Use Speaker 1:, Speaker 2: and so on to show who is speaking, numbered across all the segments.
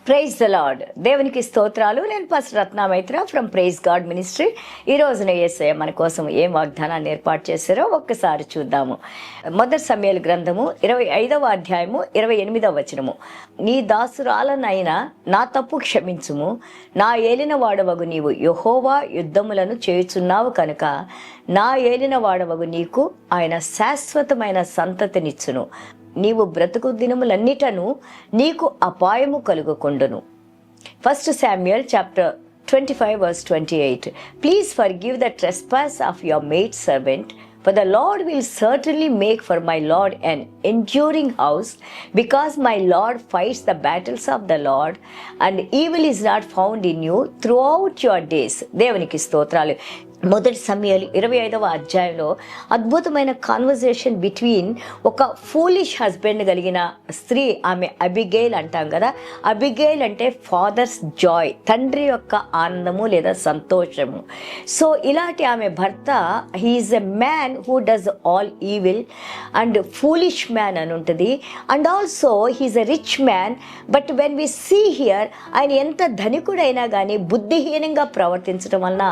Speaker 1: Praise the lord. దేవునికి స్తోత్రాలు. నేను pastor Ratna Maitra from praise God ministry. ఈ రోజున యేసయ్య మన కోసం ఏం వాగ్దానాన్ని ఏర్పాటు చేశారో ఒక్కసారి చూద్దాము. మొదటి సమూయేలు గ్రంథము 25వ అధ్యాయము 28వ వచనము. నీ దాసురాలనైనా నా తప్పు క్షమించుము, నా ఏలిన వాడవగు నీవు యెహోవా యుద్ధములను చేయుచున్నావు కనుక నా ఏలిన వాడవగు నీకు ఆయన శాశ్వతమైన సంతతినిచ్చును. నీవు బ్రతుకు దినములన్నిటను నీకు అపాయము కలుగకుండును. 1 Samuel chapter 25 verse 28. Please forgive the trespass of your maid servant, for the Lord will certainly make for my Lord an enduring house, because my Lord fights the battles of the Lord, and evil is not found in you throughout your days. దేవునికి స్తోత్రాలు. మొదటి సమూయేలు 25వ అధ్యాయంలో అద్భుతమైన conversation between ఒక foolish husband కలిగిన స్త్రీ, ఆమె Abigail అంటాం కదా. అబిగైల్ అంటే ఫాదర్స్ జాయ్, తండ్రి యొక్క ఆనందము లేదా సంతోషము. సో ఇలాంటి ఆమె భర్త, he's a man who does all evil and foolish man అని ఉంటుంది. And also he's a rich man. But when we see here, ఆయన ఎంత ధనికుడైనా కానీ బుద్ధిహీనంగా ప్రవర్తించడం వలన,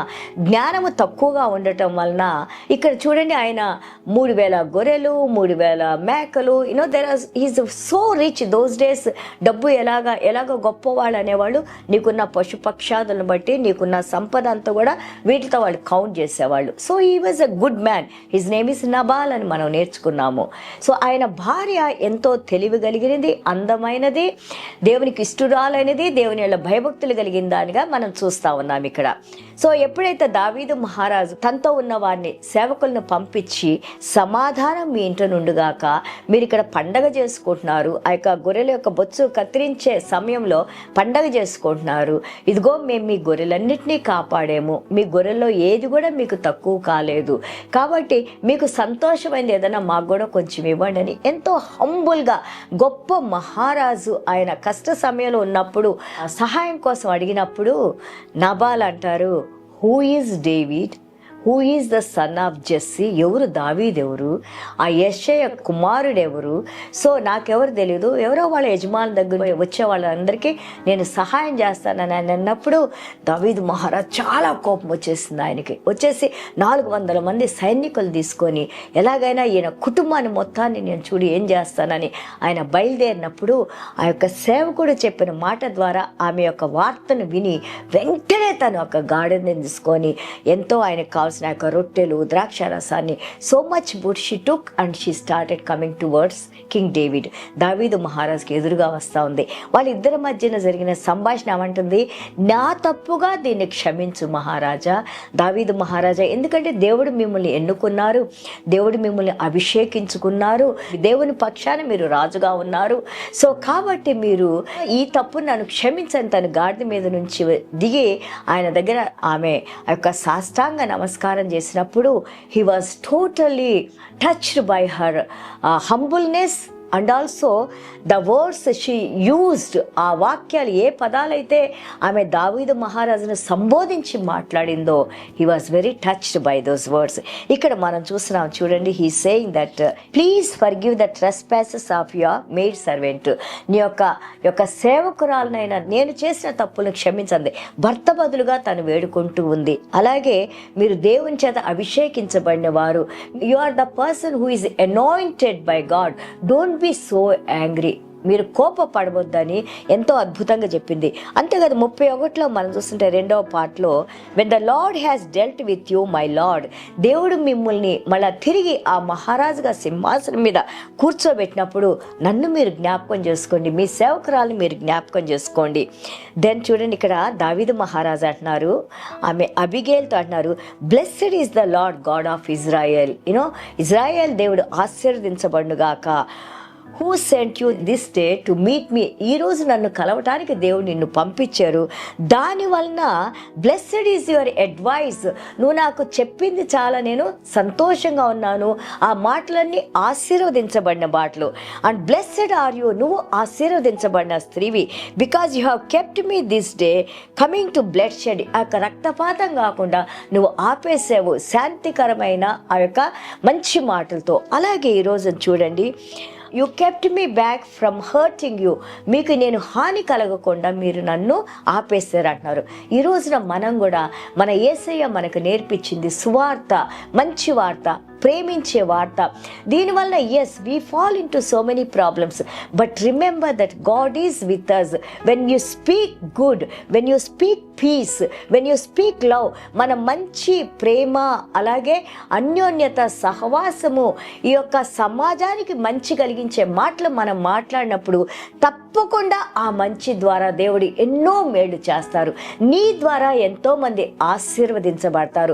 Speaker 1: జ్ఞానము తక్కువగా ఉండటం వలన, ఇక్కడ చూడండి ఆయన 3000 గొర్రెలు, 3000 మేకలు, you know he's so rich those days. డబ్బు ఎలాగ గొప్పవాళ్ళు అనేవాళ్ళు, నీకున్న పశుపక్షాదులను బట్టి నీకున్న సంపద అంతా కూడా వీటితో వాళ్ళు కౌంట్ చేసేవాళ్ళు. So he was a good man. His name is Nabal అని మనం నేర్చుకున్నాము. సో ఆయన భార్య ఎంతో తెలివి కలిగినది, అందమైనది, దేవునికి ఇష్టరాలైనది, దేవుని యొక్క భయభక్తులు కలిగిన దానిగా మనం చూస్తూ ఉన్నాం ఇక్కడ. సో ఎప్పుడైతే దావీదు మహారాజు తనతో ఉన్న వారిని సేవకులను పంపించి, సమాధానం మీ ఇంట నుండుగాక, మీరు ఇక్కడ పండగ చేసుకుంటున్నారు, ఆ యొక్క గొర్రెల యొక్క బొచ్చు కత్తిరించే సమయంలో పండగ చేసుకుంటున్నారు, ఇదిగో మేము మీ గొర్రెలన్నింటినీ కాపాడాము, మీ గొర్రెల్లో ఏది కూడా మీకు తక్కువ కాలేదు, కాబట్టి మీకు సంతోషమైనది ఏదైనా మాకు కూడా కొంచెం ఇవ్వండి అని ఎంతో హంబుల్గా, గొప్ప మహారాజు ఆయన కష్ట సమయంలో ఉన్నప్పుడు సహాయం కోసం అడిగినప్పుడు నబాల్ అంటారు, who is David, who is the son of Jesse, ఎవరు దావీదెవరు, ఆ యెషయ కుమారుడెవరు, సో నాకెవరు తెలియదు, ఎవరో వాళ్ళ యజమాని దగ్గర వచ్చే వాళ్ళందరికీ నేను సహాయం చేస్తానని ఆయన అన్నప్పుడు దావీదు మహారాజ్ చాలా కోపం వచ్చేసింది ఆయనకి. వచ్చేసి 400 మంది సైనికులు తీసుకొని ఎలాగైనా ఈయన కుటుంబాన్ని మొత్తాన్ని నేను చూడి ఏం చేస్తానని ఆయన బయలుదేరినప్పుడు, ఆ యొక్క సేవకుడు చెప్పిన మాట ద్వారా ఆమె యొక్క వార్తను విని వెంటనే తను ఒక గాడిదని తీసుకొని ఎంతో ఆయనకు కావాల్సిన యొక్క రొట్టెలు, ద్రాక్ష రసాన్ని, so much food she took and she started coming towards King David. దావీదు మహారాజుకి ఎదురుగా వస్తూ ఉంది. వాళ్ళిద్దరి మధ్యన జరిగిన సంభాషణ ఏమంటుంది, నా తప్పుగా దీన్ని క్షమించు మహారాజా, దావీదు మహారాజా, ఎందుకంటే దేవుడు మిమ్మల్ని ఎన్నుకున్నారు, దేవుడు మిమ్మల్ని అభిషేకించుకున్నారు, దేవుని పక్షాన మీరు రాజుగా ఉన్నారు, సో కాబట్టి మీరు ఈ తప్పును నన్ను క్షమించని తను గాడిద మీద నుంచి దిగి ఆయన దగ్గర ఆమె ఆ యొక్క సాష్టాంగ నమస్కారం చేసినప్పుడు, he was totally touched by her humbleness and also the words she used. ఆ వాక్యాలు, ఏ పదాలైతే ఆమె దావీదు మహారాజును సంబోధించి మాట్లాడిందో, he was very touched by those words. ఇక్కడ మనం చూస్తున్నాం చూడండి, he saying that please forgive the trespasses of your maid servant. నీ యొక్క సేవకురాలనైనా నేను చేసిన తప్పులను క్షమించండి, భర్త బదులుగా తను వేడుకుంటూ ఉంది. అలాగే మీరు దేవుని చేత అభిషేకించబడిన వారు, you are the person who is anointed by God, don't be so angry, మీరు కోపపడవద్దని ఎంతో అద్భుతంగా చెప్పింది. అంతేకాదు 31లో మనం చూస్తుంటే 2వ పార్ట్లో, when the lord has dealt with you my lord, దేవుడు మిమ్మల్ని మళ్ళా తిరిగి ఆ మహారాజుగా సింహాసనం మీద కూర్చోబెట్టినప్పుడు నన్ను మీరు జ్ఞాపకం చేసుకోండి, మీ సేవకురాలు మీరు జ్ఞాపకం చేసుకోండి. దెన్ చూడండి, ఇక్కడ దావీదు మహారాజు అంటున్నారు, ఆమె అబిగేల్తో అంటున్నారు, blessed is the Lord God of Israel, you know Israel దేవుడు ఆశీర్వదించబడుగాక, who sent you this day to meet me, ఈరోజు నన్ను కలవటానికి దేవుడు నిన్ను పంపించారు, దానివలన బ్లెస్సెడ్ ఈజ్ యువర్ అడ్వైస్, నువ్వు నాకు చెప్పింది చాలా నేను సంతోషంగా ఉన్నాను, ఆ మాటలన్నీ ఆశీర్వదించబడిన మాటలు. అండ్ బ్లెస్సెడ్ ఆర్ యూ, నువ్వు ఆశీర్వదించబడిన స్త్రీవి, because you have kept me this day coming to bloodshed, ఆ యొక్క రక్తపాతం కాకుండా నువ్వు ఆపేసావు శాంతికరమైన ఆ యొక్క మంచి మాటలతో. అలాగే ఈరోజు చూడండి, you kept me back from hurting you. మీకు నేను హాని కలగకుండా మీరు నన్ను ఆపేశారు అంటున్నారు. ఈ రోజున మనం కూడా మన యేసయ్య మనకు నేర్పించింది సువార్త, మంచి వార్త, ప్రేమించే వార్త. దీనివల్ల as we fall into so many problems, but remember that God is with us. When you speak good, when you speak peace, when you speak love, మన మంచి ప్రేమ, అలాగే అన్యోన్యత, సహవాసము, ఈ యొక్క సమాజానికి మంచి కలిగించే మాటలు మనం మాట్లాడినప్పుడు తప్పకుండా ఆ మంచి ద్వారా దేవుడు ఎన్నో మేలు చేస్తారు. నీ ద్వారా ఎంతో మంది ఆశీర్వదించబడతారు.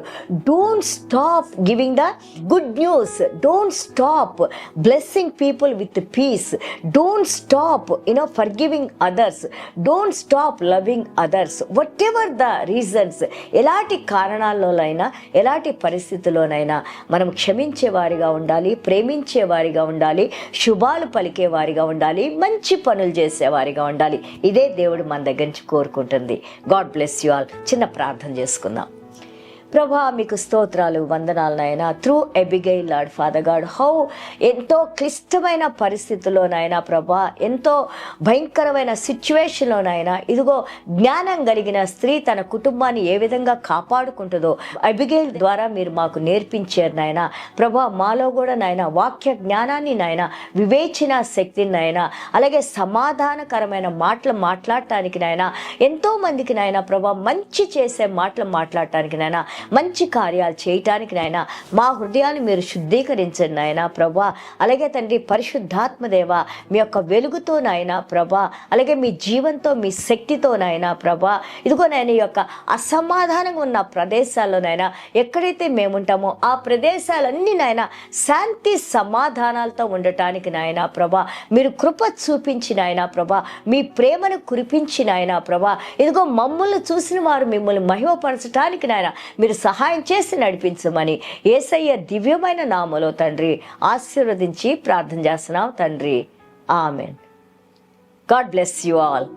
Speaker 1: Don't stop giving the good news. Don't stop blessing people with peace. Don't stop forgiving others. Don't stop loving others. Whatever the reasons, ఎలాంటి కారణాల్లోనైనా, ఎలాంటి పరిస్థితుల్లోనైనా మనం క్షమించే వారిగా ఉండాలి, ప్రేమించే వారిగా ఉండాలి, శుభాలు పలికే వారిగా ఉండాలి, మంచి పనులు చేసేవారిగా ఉండాలి. ఇదే దేవుడు మన దగ్గర నుంచి కోరుకుంటుంది. God bless you all. చిన్న ప్రార్థన చేసుకుందాం. ప్రభా, మీకు స్తోత్రాలు, వందనాలు నాయనా. Through Abigail Lord Father God, how ఎంతో క్లిష్టమైన పరిస్థితుల్లోనైనా ప్రభా, ఎంతో భయంకరమైన సిచ్యువేషన్లోనైనా ఇదిగో జ్ఞానం కలిగిన స్త్రీ తన కుటుంబాన్ని ఏ విధంగా కాపాడుకుంటుందో ఎబిగైల్ ద్వారా మీరు మాకు నేర్పించారు నాయన. ప్రభా, మాలో కూడా నాయన వాక్య జ్ఞానాన్ని నాయన, వివేచన శక్తిని నాయన, అలాగే సమాధానకరమైన మాటలు మాట్లాడటానికి నాయన, ఎంతో మందికి నాయన ప్రభా మంచి చేసే మాటలు మాట్లాడటానికి నాయన, మంచి కార్యాలు చేయటానికి నాయన మా హృదయాన్ని మీరు శుద్ధీకరించండి నాయన ప్రభా. అలాగే తండ్రి పరిశుద్ధాత్మ దేవ, మీ యొక్క వెలుగుతో నాయన ప్రభా, అలాగే మీ జీవంతో, మీ శక్తితో నాయన ప్రభా, ఇదిగో నాయన ఈ యొక్క అసమాధానంగా ఉన్న ప్రదేశాల్లో నాయన ఎక్కడైతే మేముంటామో ఆ ప్రదేశాలన్నీ నాయన శాంతి సమాధానాలతో ఉండటానికి నాయన ప్రభా మీరు కృప చూపించి నాయన ప్రభా, మీ ప్రేమను కురిపించి నాయన ప్రభా, ఇదిగో మమ్మల్ని చూసిన వారు మిమ్మల్ని మహిమపరచడానికి నాయన మీరు సహాయం చేసి నడిపించమని యేసయ్య దివ్యమైన నామములో తండ్రి ఆశీర్వదించి ప్రార్థన చేస్తున్నాం తండ్రి. Amen. God bless you all.